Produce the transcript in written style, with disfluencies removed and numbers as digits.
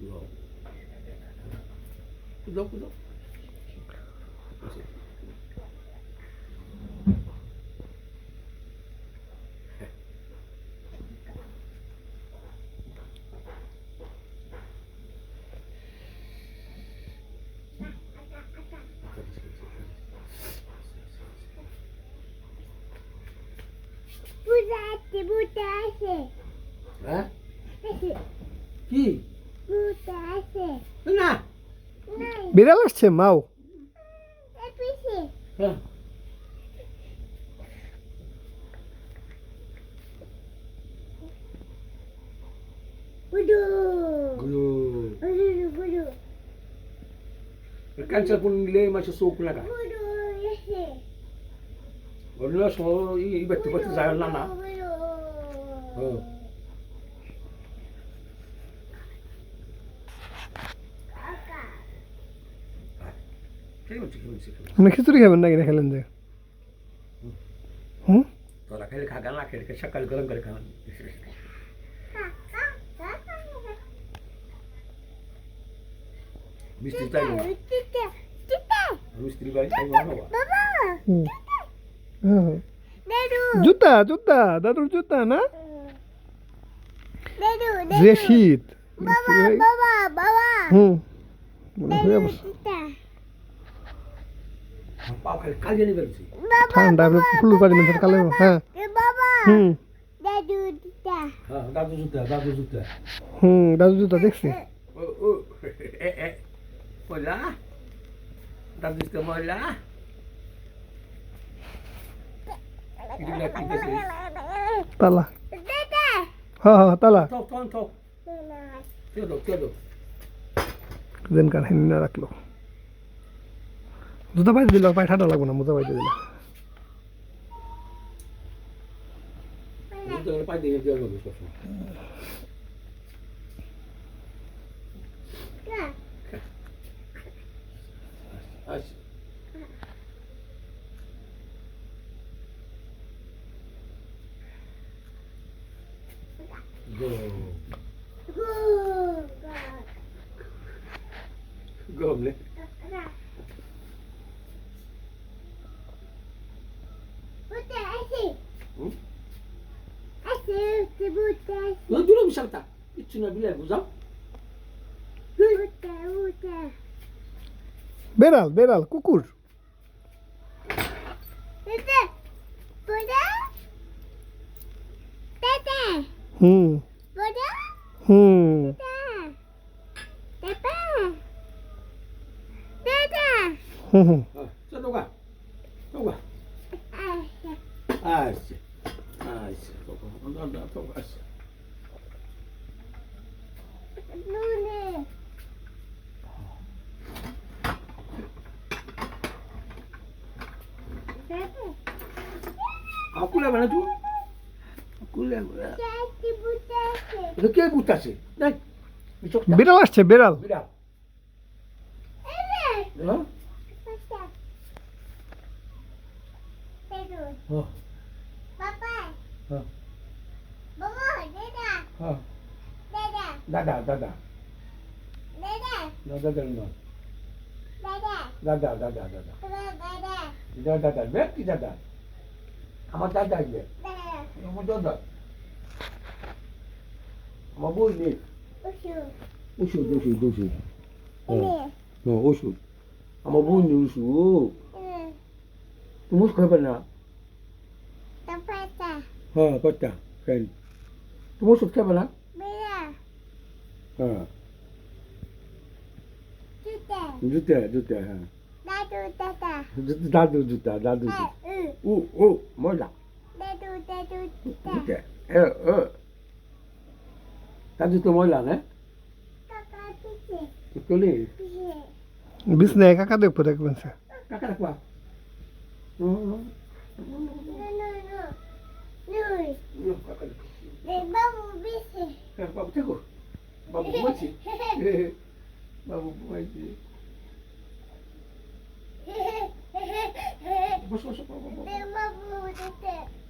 Wow. Kudo, kudo. বুটা আছে হ্যাঁ আছে কি বুটা আছে না নাই বিড়াল আসছে মাও পিছে হ্যাঁ বুডু গুলো বুডু বুডু cancel pun nilai masih sok lah kan বুডু আছে Wala so ibat ibat sa lana oh মানে খিচুড়ি খাবেন নাকি না খেলেন যে হুম তোরা খেলে খাগা না খেলে সকাল গরম করে খান মিষ্টি চাই না মিষ্টি বাড়ি চাই না বাবা হুম হ্যাঁ দাদু জুতা জুতা দাদুর জুতা না দাদু যে শীত বাবা বাবা বাবা হুম মনে হয়ে দাদু অবশ্য দিতা পাও খালি কালিয়ে নিবে বলছি বাবা ঠান্ডা আপনি ফুল পানি মেশার কালে হ্যাঁ বাবা হুম দাদু দিতা হ্যাঁ দাদু জুতা হুম দাদুর জুতা দেখছি ও hola দাদু জুতা hola itu lagi kasi তালা দাদা হ্যাঁ হ্যাঁ তালা tok Tiado দেন কার হেন না রাখলো জুতা পাইতে দিল পায়ে ঠান্ডা লাগবে না মোজা পাইতে দিল itu lepas dia bagus kok as go goble Buta asi. hmm Asi, buta asi. Lo dulu bisa tak? Itu na bila buzam. Buta, buta. বেড়াল বেড়াল কুকুর Buta. Buta. Tata. হুম Buta. হুম Tata. Tata. Tata. হুম হুম Sa doga. Doga. Asa. As. As. Anda toga as. Nune. Tata. Aku lah mana tu? Aku lah. Tati buta asi. Itu ke buta sih? Nai. Bicok tak? বিড়াল আসছে বিড়াল Bila. Ere. Ha? Pasta. Tedu. Oh. Papa. Ha. Baba, Dada. Ha. Dada. Dada. Dada. Dada no. Dada. Dada. Dada. Dada. Berarti dada. Ama dada je. Dada. Ama dada. Ama boy ni. Usu. Usu. Ini. No, usu. Ama boy ni usu. Ini. Tumus kau pernah? Tempata. Ha, pata. Kan. Tumus kau pernah? Bela. Ha. Juta. Juta. Ha. Dadu, Dada. Dadu. Mola. Dadu, Dada. Juta. Dadu tu mola, ne? Kakak pici. Betul ni. Pici. বিছনায় কাকা দেখবো দেখবেন sir Kakak apa? No. No. Nui. No, kakak. Babu pici. Babu cakap. Babu mochi. Babu mochi. Bos. Babu Dada.